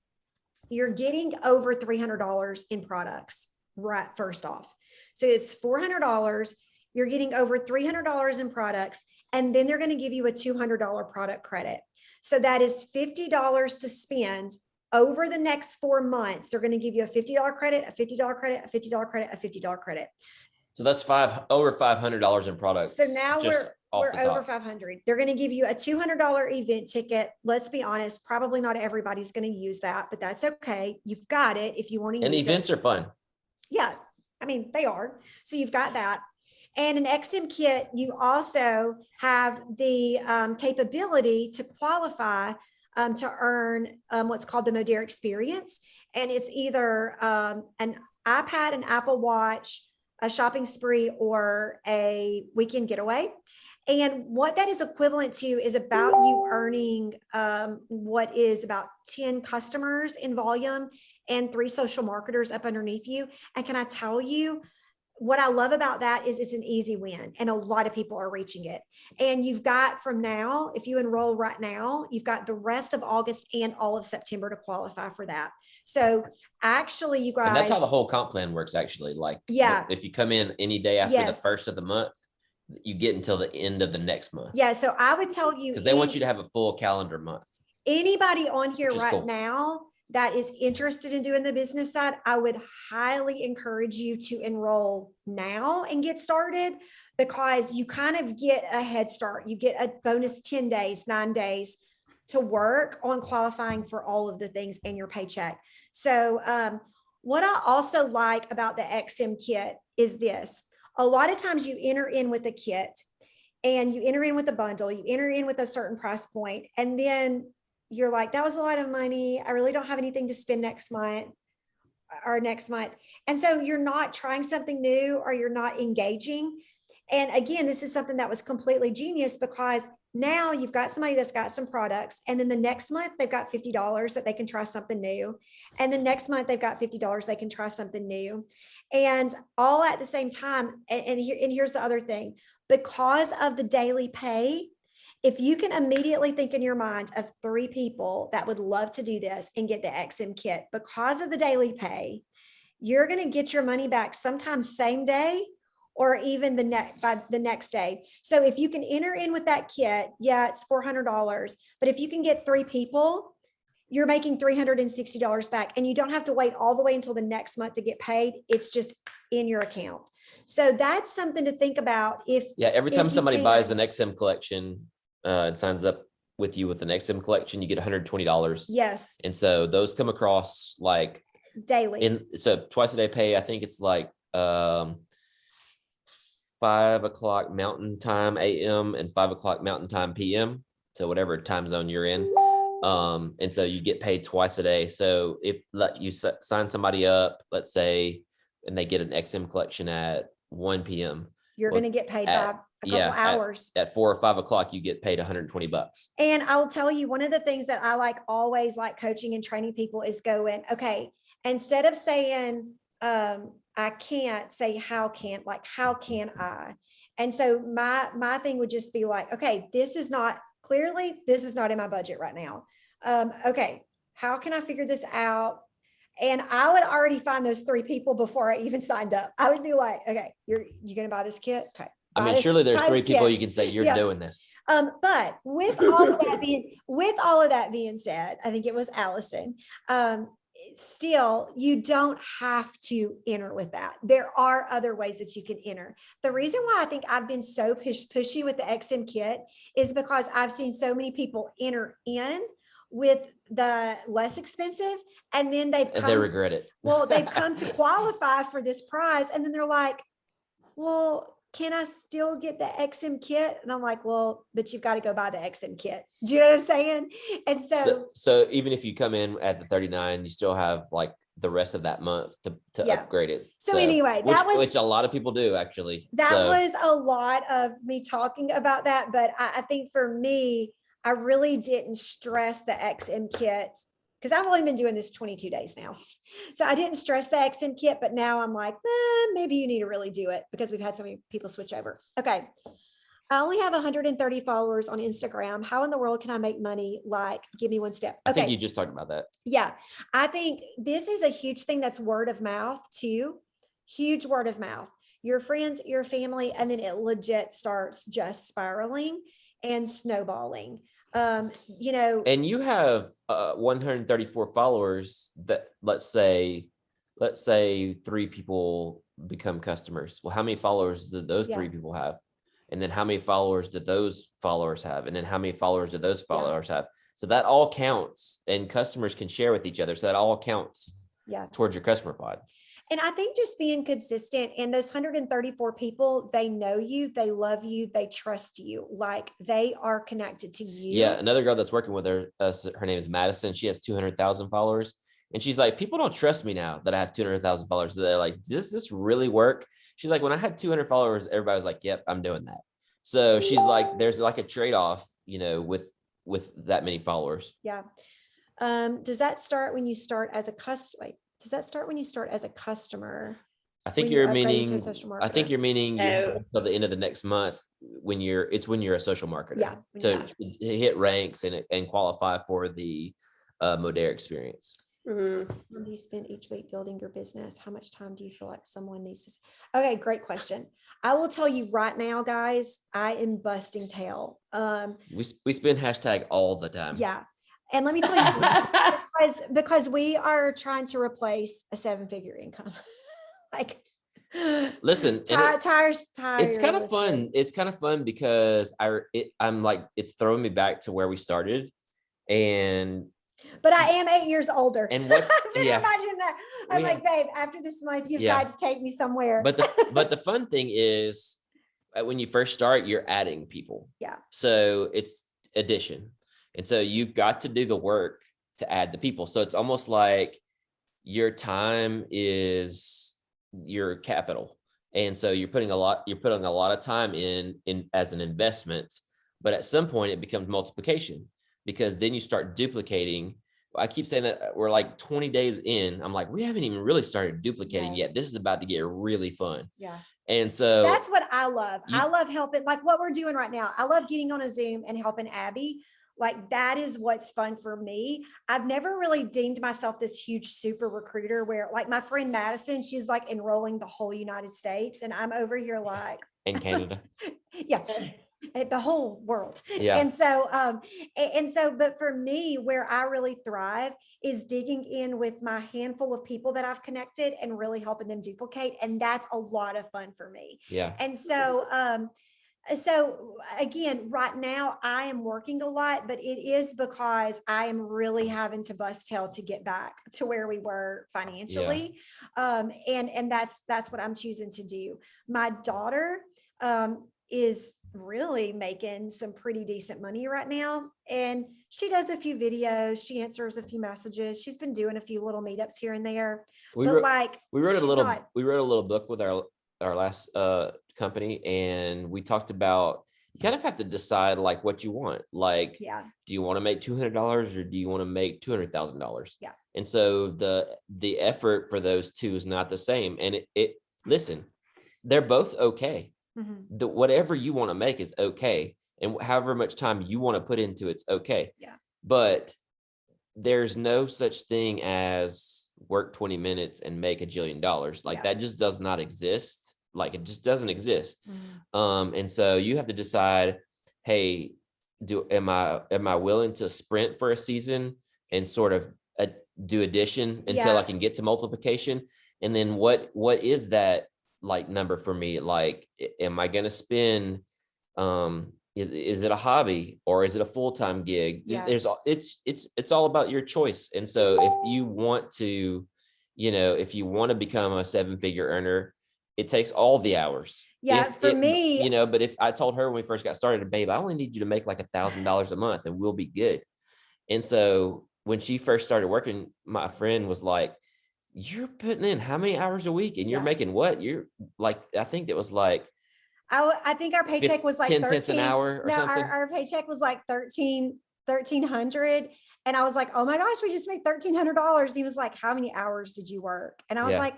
you're getting over $300 in products, right? First off. So it's $400. You're getting over $300 in products, and then they're going to give you a $200 product credit. So that is $50 to spend over the next 4 months. They're going to give you a $50 credit, a $50 credit, a $50 credit, a $50 credit. So that's over $500 in products. So now we're over 500. They're going to give you a $200 event ticket. Let's be honest, probably not everybody's going to use that, but that's okay. You've got it if you want to use it. And events are fun. Yeah, I mean, they are. So you've got that. And an XM kit, you also have the capability to qualify to earn what's called the Modere experience. And it's either an iPad, an Apple Watch, a shopping spree, or a weekend getaway. And what that is equivalent to is about you earning what is about 10 customers in volume and 3 social marketers up underneath you. And can I tell you, what I love about that is it's an easy win, and a lot of people are reaching it. And you've got from now, if you enroll right now, you've got the rest of August and all of September to qualify for that. So actually, you guys, and that's how the whole comp plan works. Actually, like, yeah, if you come in any day after the first of the month, you get until the end of the next month. Yeah. So I would tell you, because they want you to have a full calendar month. Anybody on here right now that is interested in doing the business side, I would highly encourage you to enroll now and get started, because you kind of get a head start. You get a bonus 10 days, 9 days to work on qualifying for all of the things in your paycheck. So what I also like about the XM kit is this. A lot of times you enter in with a kit and you enter in with a bundle, you enter in with a certain price point, and then you're like, that was a lot of money. I really don't have anything to spend next month. And so you're not trying something new, or you're not engaging. And again, this is something that was completely genius, because now you've got somebody that's got some products, and then the next month they've got $50 that they can try something new. And the next month they've got $50 they can try something new. And all at the same time. And here's the other thing, because of the daily pay, if you can immediately think in your mind of 3 people that would love to do this and get the XM kit, because of the daily pay, you're going to get your money back sometimes same day, or even by the next day. So if you can enter in with that kit, yeah, it's $400. But if you can get 3 people, you're making $360 back, and you don't have to wait all the way until the next month to get paid. It's just in your account. So that's something to think about. Every time somebody buys an XM collection and signs up with you with an XM collection, you get $120. Yes. And so those come across like daily. So twice a day pay. I think it's like 5 o'clock Mountain Time AM and 5 o'clock Mountain Time PM. So whatever time zone you're in. And so you get paid twice a day. So if you sign somebody up, let's say, and they get an XM collection at 1 p.m. You're going to get paid by a couple hours. At 4 or 5 o'clock, you get paid $120. And I will tell you, one of the things that I always like coaching and training people is going, okay, instead of saying, I can't, say, how can I? And so my thing would just be like, okay, this is not in my budget right now. Okay, how can I figure this out? And I would already find those 3 people before I even signed up. I would be like, okay, you're going to buy this kit? Okay, I mean, Buy surely there's buy 3 his people kit. you can say you're Yeah. doing this. But with all of that being said, I think it was Allison. Still, you don't have to enter with that. There are other ways that you can enter. The reason why I think I've been so pushy with the XM kit is because I've seen so many people enter in with the less expensive, and then And they regret it. well, they've come to qualify for this prize, and then they're like, well, can I still get the XM kit? And I'm like, well, but you've got to go buy the XM kit. Do you know what I'm saying? And So even if you come in at the 39, you still have like the rest of that month to Yeah. upgrade it. So anyway, which a lot of people do actually. That was a lot of me talking about that, but I think for me, I really didn't stress the XM kit because I've only been doing this 22 days now. So I didn't stress the XM kit, but now I'm like, maybe you need to really do it because we've had so many people switch over. Okay. I only have 130 followers on Instagram. How in the world can I make money? Like, give me one step. I think you just talked about that. Yeah. I think this is a huge thing that's word of mouth too. Huge word of mouth. Your friends, your family, and then it legit starts just spiraling and snowballing. And you have 134 followers that let's say 3 people become customers. Well, how many followers do those 3 people have? And then how many followers do those followers have? And then how many followers do those followers have? So that all counts, and customers can share with each other. So that all counts towards your customer pod. And I think just being consistent, and those 134 people, they know you, they love you, they trust you, like they are connected to you. Yeah. Another girl that's working with her, her name is Madison. She has 200,000 followers. And she's like, people don't trust me now that I have 200,000 followers. So they're like, does this really work? She's like, when I had 200 followers, everybody was like, yep, I'm doing that. So she's like, there's like a trade-off, with that many followers. Yeah. Does that start when you start as a customer? Does that start when you start as a customer? I think you're meaning, until the end of the next month when you're a social marketer. Yeah. To hit ranks and qualify for the Modere experience. Mm-hmm. How do you spend each week building your business? How much time do you feel like someone needs to? Okay, great question. I will tell you right now, guys, I am busting tail. We spend hashtag all the time. Yeah. And let me tell you, because we are trying to replace a 7-figure income. Like, listen, tires. It's kind of fun. It's kind of fun because I'm like, it's throwing me back to where we started. But I am 8 years older. And what? Imagine that. I'm like, babe, after this month, you've got to take me somewhere. But the fun thing is, when you first start, you're adding people. Yeah. So it's addition, and so you've got to do the work to add the people. So it's almost like your time is your capital, and so you're putting a lot of time in as an investment. But at some point, it becomes multiplication. Because then you start duplicating. I keep saying that we're like 20 days in. I'm like, we haven't even really started duplicating yet. This is about to get really fun. Yeah. And so that's what I love. I love helping, like what we're doing right now. I love getting on a Zoom and helping Abby. Like that is what's fun for me. I've never really deemed myself this huge super recruiter where like my friend Madison, she's like enrolling the whole United States. And I'm over here like. In Canada. Yeah. The whole world. Yeah. And so, but for me, where I really thrive is digging in with my handful of people that I've connected and really helping them duplicate. And that's a lot of fun for me. Yeah. And so, again, right now I am working a lot, but it is because I am really having to bust tail to get back to where we were financially. And that's what I'm choosing to do. My daughter, is really making some pretty decent money right now. And she does a few videos. She answers a few messages. She's been doing a few little meetups here and there. We wrote a little book with our last company, and we talked about, you kind of have to decide like what you want. Like, do you want to make $200 or do you want to make $200,000? Yeah. And so the effort for those two is not the same. And listen, they're both okay. Mm-hmm. Whatever you want to make is okay. And however much time you want to put into it's okay. Yeah. But there's no such thing as work 20 minutes and make $1 jillion. Like that just does not exist. like, it just doesn't exist. And so you have to decide, hey, am I willing to sprint for a season and sort of do addition until I can get to multiplication? And then what is that like number for me? Like, am I going to spend, is it a hobby or is it a full-time gig? It's all about your choice. And so if you want to, if you want to become a 7-figure earner, it takes all the hours. For me, but if I told her when we first got started, babe, I only need you to make like $1,000 a month and we'll be good. And so when she first started working, my friend was like, you're putting in how many hours a week and you're making what? You're like, I think it was like, I think our paycheck was like 10 13 cents an hour or something. Our paycheck was like 1,300. And I was like, oh my gosh, we just made $1,300. He was like, how many hours did you work? And I was like,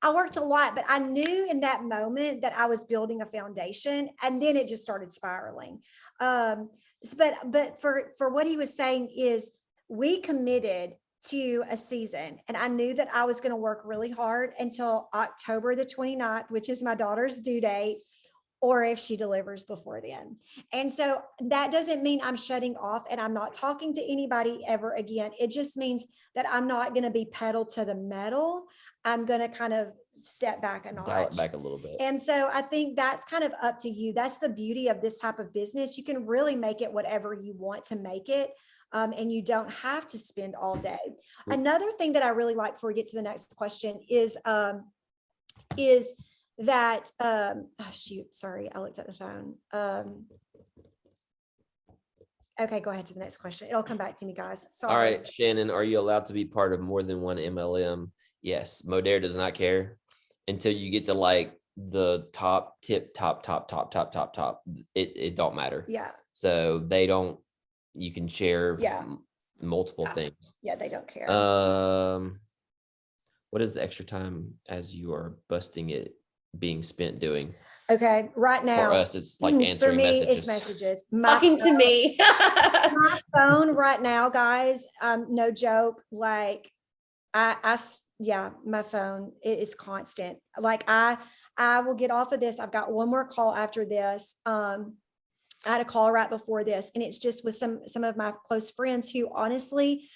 I worked a lot, but I knew in that moment that I was building a foundation, and then it just started spiraling. But for what he was saying is, we committed to a season, and I knew that I was going to work really hard until October the 29th, which is my daughter's due date, or if she delivers before then. And so that doesn't mean I'm shutting off and I'm not talking to anybody ever again. It just means that I'm not going to be pedal to the metal. I'm going to kind of step back a notch. Dial it back a little bit. And so I think that's kind of up to you. That's the beauty of this type of business. You can really make it whatever you want to make it. And you don't have to spend all day. Another thing that I really like before we get to the next question is that, oh shoot, sorry, I looked at the phone. Okay, go ahead to the next question. It'll come back to me, guys. Sorry. All right, Shannon, are you allowed to be part of more than one MLM? Yes, Modere does not care until you get to like the top. It don't matter. Yeah. So they don't, you can share multiple things. Yeah, they don't care. What is the extra time as you are busting it being spent doing? Okay, right now. For us, it's like answering messages. For me, it's messages. Talking to me. My phone right now, guys, no joke, like my phone is constant. Like I will get off of this. I've got one more call after this. I had a call right before this, and it's just with some of my close friends who honestly,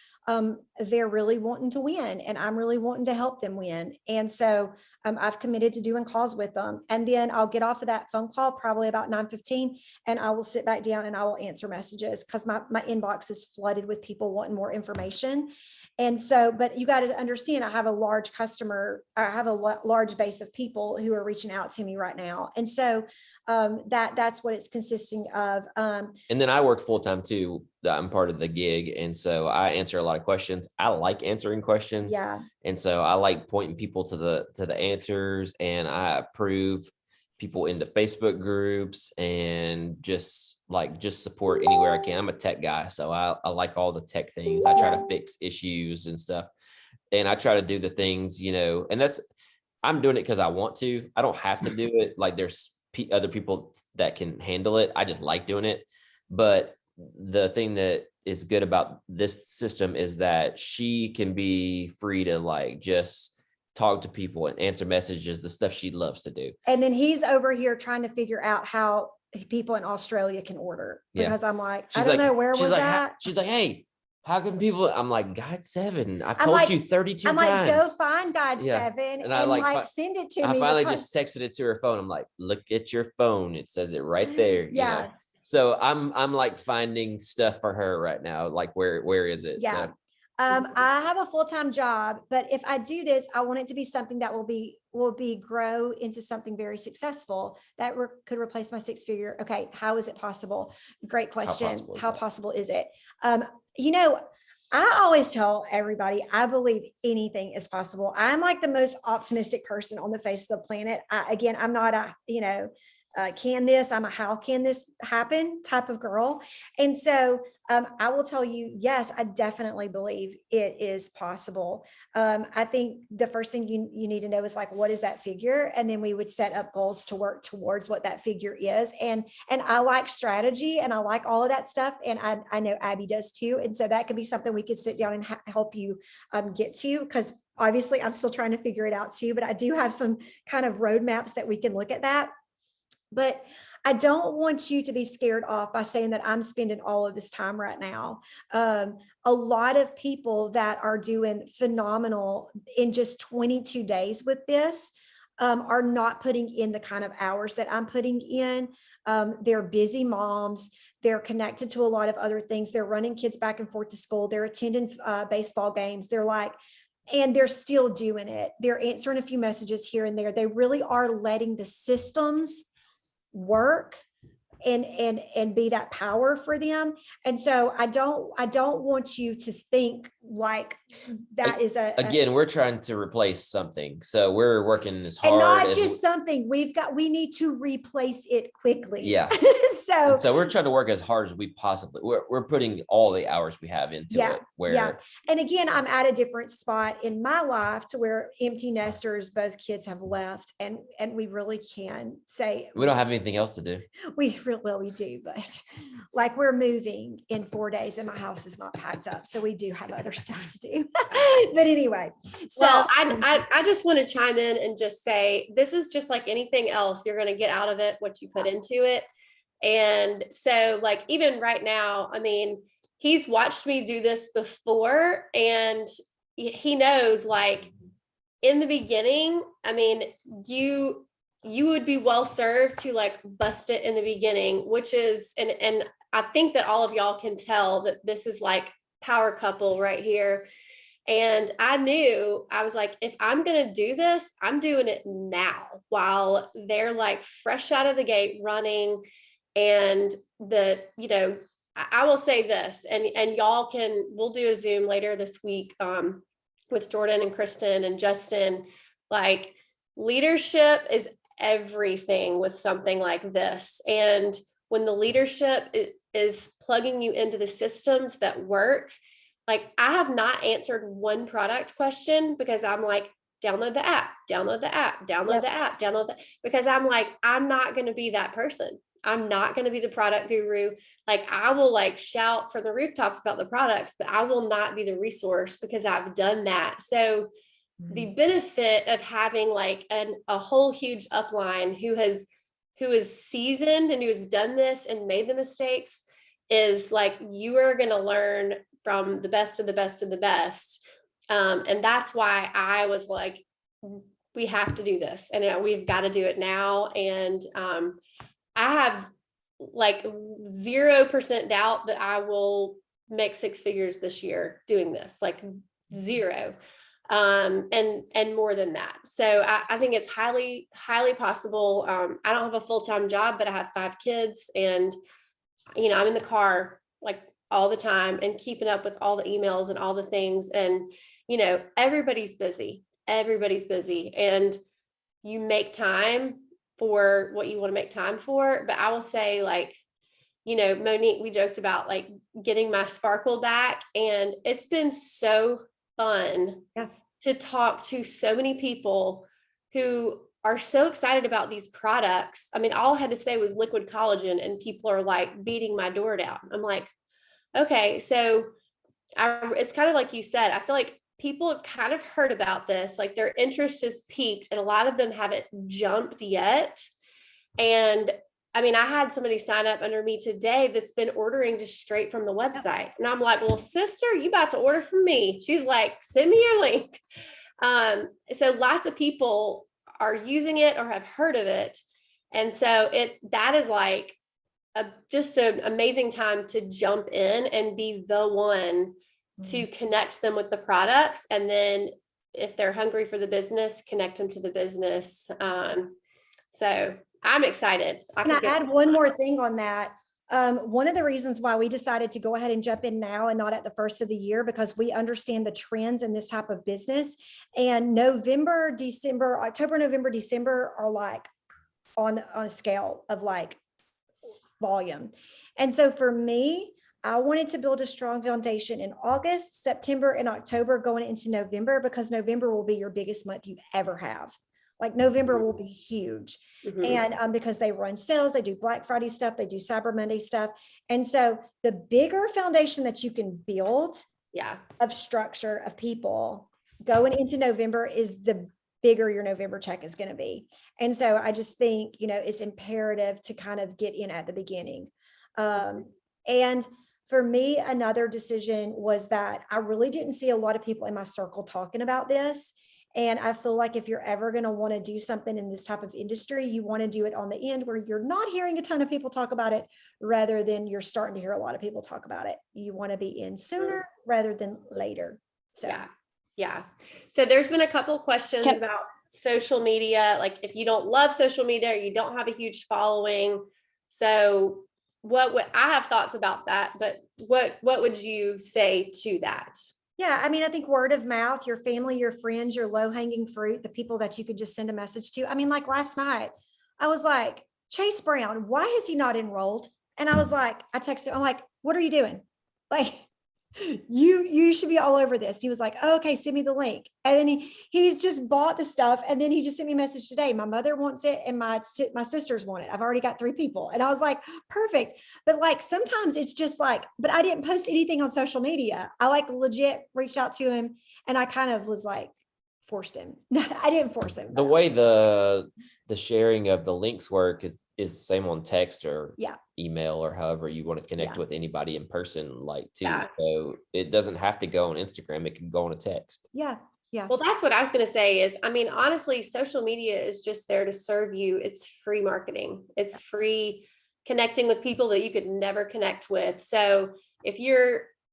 they're really wanting to win, and I'm really wanting to help them win. And so I've committed to doing calls with them, and then I'll get off of that phone call probably about 9:15, and I will sit back down and I will answer messages because my inbox is flooded with people wanting more information. And so, but you got to understand, I have a large large base of people who are reaching out to me right now. And so that's what it's consisting of. And then I work full time too. I'm part of the gig. And so I answer a lot of questions. I like answering questions. Yeah. And so I like pointing people to the answers, and I approve people into Facebook groups and just support anywhere I can. I'm a tech guy, so I like all the tech things. I try to fix issues and stuff, and I try to do the things, and I'm doing it because I want to. I don't have to do it. Like there's other people that can handle it. I just like doing it. But the thing that is good about this system is that she can be free to like just talk to people and answer messages, the stuff she loves to do. And then he's over here trying to figure out how people in Australia can order, because I'm like, I don't know where was that. She's like, hey, how can people? I'm like, God 7. I've told you 32 times. I'm like, go find God 7 and like send it to me. I finally just texted it to her phone. I'm like, look at your phone. It says it right there. Yeah. So I'm like finding stuff for her right now. Like, where is it? Yeah. So, I have a full-time job, but if I do this, I want it to be something that will be grow into something very successful that could replace my 6-figure. Okay. How is it possible? Great question. How possible is it? I always tell everybody, I believe anything is possible. I'm like the most optimistic person on the face of the planet. I'm not can this, I'm a how can this happen type of girl. And so I will tell you, yes, I definitely believe it is possible. I think the first thing you need to know is like, what is that figure? And then we would set up goals to work towards what that figure is. And I like strategy and I like all of that stuff. And I know Abby does too. And so that could be something we could sit down and help you get to, because Obviously, I'm still trying to figure it out too, but I do have some kind of roadmaps that we can look at that. But I don't want you to be scared off by saying that I'm spending all of this time right now. A lot of people that are doing phenomenal in just 22 days with this are not putting in the kind of hours that I'm putting in. They're busy moms. They're connected to a lot of other things. They're running kids back and forth to school. They're attending baseball games. And they're still doing it. They're answering a few messages here and there. They really are letting the systems work and be that power for them. And so I don't want you to think like that is again, we're trying to replace something. So we're working as hard and not as just something we need to replace it quickly. Yeah. So we're trying to work as hard as we possibly, we're putting all the hours we have into it. And again, I'm at a different spot in my life to where empty nesters, both kids have left, and we really can say we don't have anything else to do. We do, but like we're moving in 4 days and my house is not packed up. So we do have other stuff to do. But anyway, so well, I just want to chime in and just say, this is just like anything else. You're going to get out of it what you put into it. And so like, even right now, I mean, he's watched me do this before, and he knows, like, in the beginning, I mean, you would be well served to like bust it in the beginning, which is, and I think that all of y'all can tell that this is like power couple right here. And I knew, I was like, if I'm going to do this, I'm doing it now while they're like fresh out of the gate running. And I will say this, and y'all we'll do a Zoom later this week with Jordan and Kristen and Justin. Like, leadership is everything with something like this. And when the leadership is plugging you into the systems that work, like, I have not answered one product question because I'm like, download the app, because I'm like, I'm not going to be that person. I'm not going to be the product guru. Like, I will like shout from the rooftops about the products, but I will not be the resource because I've done that. So the benefit of having like a whole huge upline who is seasoned and who has done this and made the mistakes is like, you are going to learn from the best of the best of the best. And that's why I was like, we have to do this, and we've got to do it now. And I have like 0% doubt that I will make six figures this year doing this, like 0. And more than that. So I think it's highly, highly possible. I don't have a full-time job, but I have 5 kids, and, I'm in the car like all the time and keeping up with all the emails and all the things. And, everybody's busy, and you make time for what you want to make time for. But I will say, like, Monique, we joked about like getting my sparkle back, and it's been so fun to talk to so many people who are so excited about these products. I mean, all I had to say was liquid collagen, and people are like beating my door down. I'm like, okay, so it's kind of like you said, I feel like people have kind of heard about this, like their interest has peaked, and a lot of them haven't jumped yet. And I mean, I had somebody sign up under me today that's been ordering just straight from the website. And I'm like, well, sister, you about to order from me? She's like, send me your link. So lots of people are using it or have heard of it. And so that is like just an amazing time to jump in and be the one to connect them with the products. And then if they're hungry for the business, connect them to the business. So I'm excited. Can I add one more thing on that? One of the reasons why we decided to go ahead and jump in now and not at the first of the year, because we understand the trends in this type of business. And November, December, October, November, December are like on a scale of like volume. And so for me, I wanted to build a strong foundation in August, September, and October going into November, because November will be your biggest month you ever have. Like November will be huge. And because they run sales, they do Black Friday stuff, they do Cyber Monday stuff. And so the bigger foundation that you can build of structure of people going into November is the bigger your November check is going to be. And so I just think, it's imperative to kind of get in at the beginning. And for me, another decision was that I really didn't see a lot of people in my circle talking about this. And I feel like if you're ever going to want to do something in this type of industry, you want to do it on the end where you're not hearing a ton of people talk about it, rather than you're starting to hear a lot of people talk about it. You want to be in sooner rather than later. So yeah. So there's been a couple questions about social media. Like if you don't love social media, or you don't have a huge following. So I have thoughts about that, but what would you say to that? Yeah, I mean, I think word of mouth, your family, your friends, your low-hanging fruit, the people that you could just send a message to. I mean, like last night, I was like, Chase Brown, why is he not enrolled? And I was like, I texted him, I'm like, what are you doing? Like, you should be all over this. He was like, oh, okay, send me the link. And then he's just bought the stuff. And then he just sent me a message today. My mother wants it and my sisters want it. I've already got 3 people. And I was like, perfect. But like, sometimes it's just like, but I didn't post anything on social media. I like legit reached out to him and I kind of was like, forced him. I didn't force him. The way the sharing of the links work is the same on text or email, or however you want to connect with anybody in person, like too. Yeah. So it doesn't have to go on Instagram. It can go on a text. Yeah. Well, that's what I was going to say is, I mean, honestly, social media is just there to serve you. It's free marketing. It's free connecting with people that you could never connect with. So if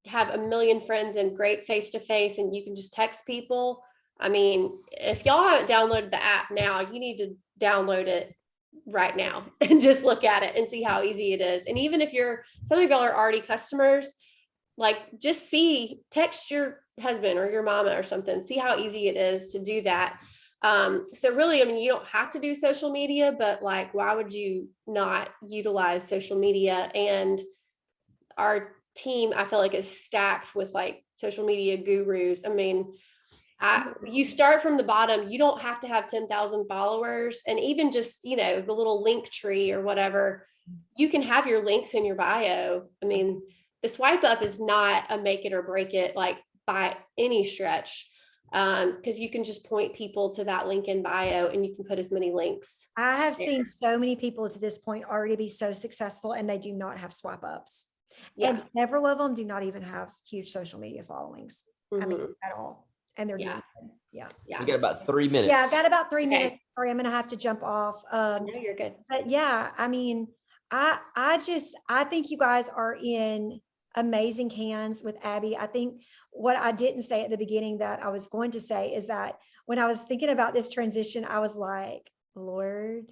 have a million friends and great face-to-face and you can just text people, I mean, if y'all haven't downloaded the app now, you need to download it right now and just look at it and see how easy it is. And even if some of y'all are already customers, like just text your husband or your mama or something, see how easy it is to do that. So really, I mean, you don't have to do social media, but like, why would you not utilize social media? And our team, I feel like, is stacked with like social media gurus. I mean, you start from the bottom. You don't have to have 10,000 followers, and even just, the little link tree or whatever, you can have your links in your bio. I mean, the swipe up is not a make it or break it, like by any stretch. Because you can just point people to that link in bio and you can put as many links. I have seen so many people to this point already be so successful and they do not have swipe ups. Yeah. And several of them do not even have huge social media followings. I mean, at all. And they're doing it. Yeah. We got about 3 minutes. Yeah, I've got about 3 minutes. Sorry, I'm going to have to jump off. No, you're good. But yeah, I mean, I think you guys are in amazing hands with Abby. I think what I didn't say at the beginning that I was going to say is that when I was thinking about this transition, I was like, Lord,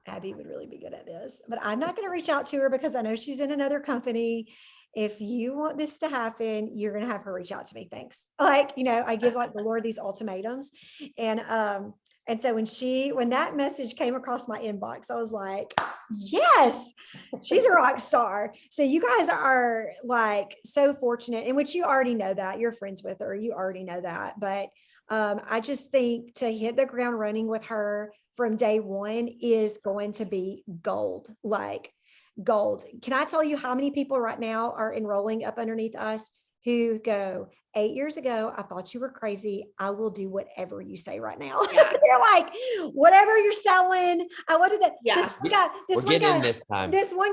Abby would really be good at this, but I'm not going to reach out to her because I know she's in another company. If you want this to happen, you're going to have her reach out to me. Thanks. Like, I give like the Lord these ultimatums. And so when that message came across my inbox, I was like, yes, she's a rock star. So you guys are like so fortunate, in which you already know that you're friends with her. You already know that. But I just think to hit the ground running with her from day one is going to be gold, like gold. Can I tell you how many people right now are enrolling up underneath us who go, 8 years ago, I thought you were crazy. I will do whatever you say right now. Yeah. They're like, whatever you're selling. I wanted that. Yeah. This one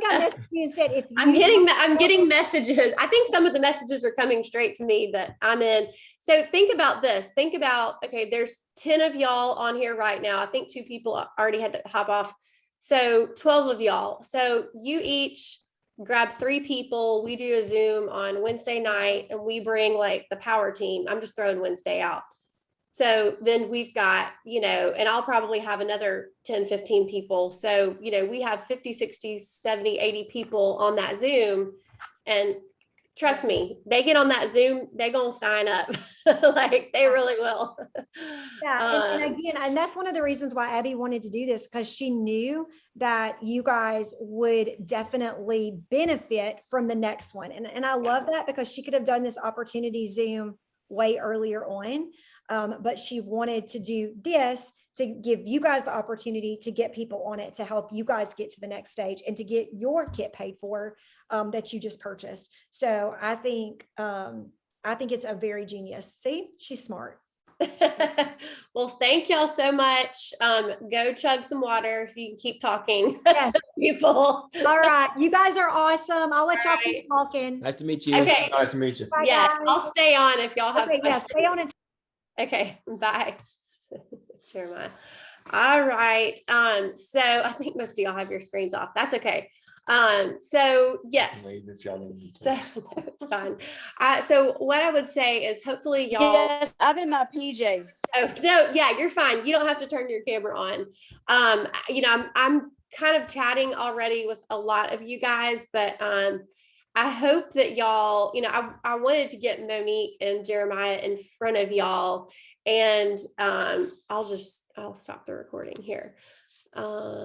guy messaged me and said, I'm getting messages. I think some of the messages are coming straight to me that I'm in. So think about this. Think about, okay, there's 10 of y'all on here right now. I think 2 people already had to hop off. So 12 of y'all. So you each grab 3 people. We do a Zoom on Wednesday night and we bring like the power team. I'm just throwing Wednesday out. So then we've got, and I'll probably have another 10, 15 people. So, we have 50, 60, 70, 80 people on that Zoom. And trust me, they get on that Zoom, they're going to sign up. Like they really will. Yeah. And again, and that's one of the reasons why Abby wanted to do this, because she knew that you guys would definitely benefit from the next one. And I love that, because she could have done this opportunity Zoom way earlier on. But she wanted to do this to give you guys the opportunity to get people on it, to help you guys get to the next stage and to get your kit paid for that you just purchased. So I think it's a very genius. See, she's smart. Well, thank y'all so much. Go chug some water so you can keep talking Yes. to people. All right. You guys are awesome. I'll let y'all All keep right. talking. Nice to meet you. Okay. Nice to meet you. Bye, Yes, guys. I'll stay on if y'all have. Okay, yes, stay on it. Okay, bye. Jeremiah. All right. So I think most of y'all have your screens off. That's okay. So yes. So it's fine. So what I would say is hopefully y'all. Yes, I'm in my PJs. Oh no, yeah, you're fine. You don't have to turn your camera on. I'm kind of chatting already with a lot of you guys, but I hope that y'all, I wanted to get Monique and Jeremiah in front of y'all, and I'll stop the recording here.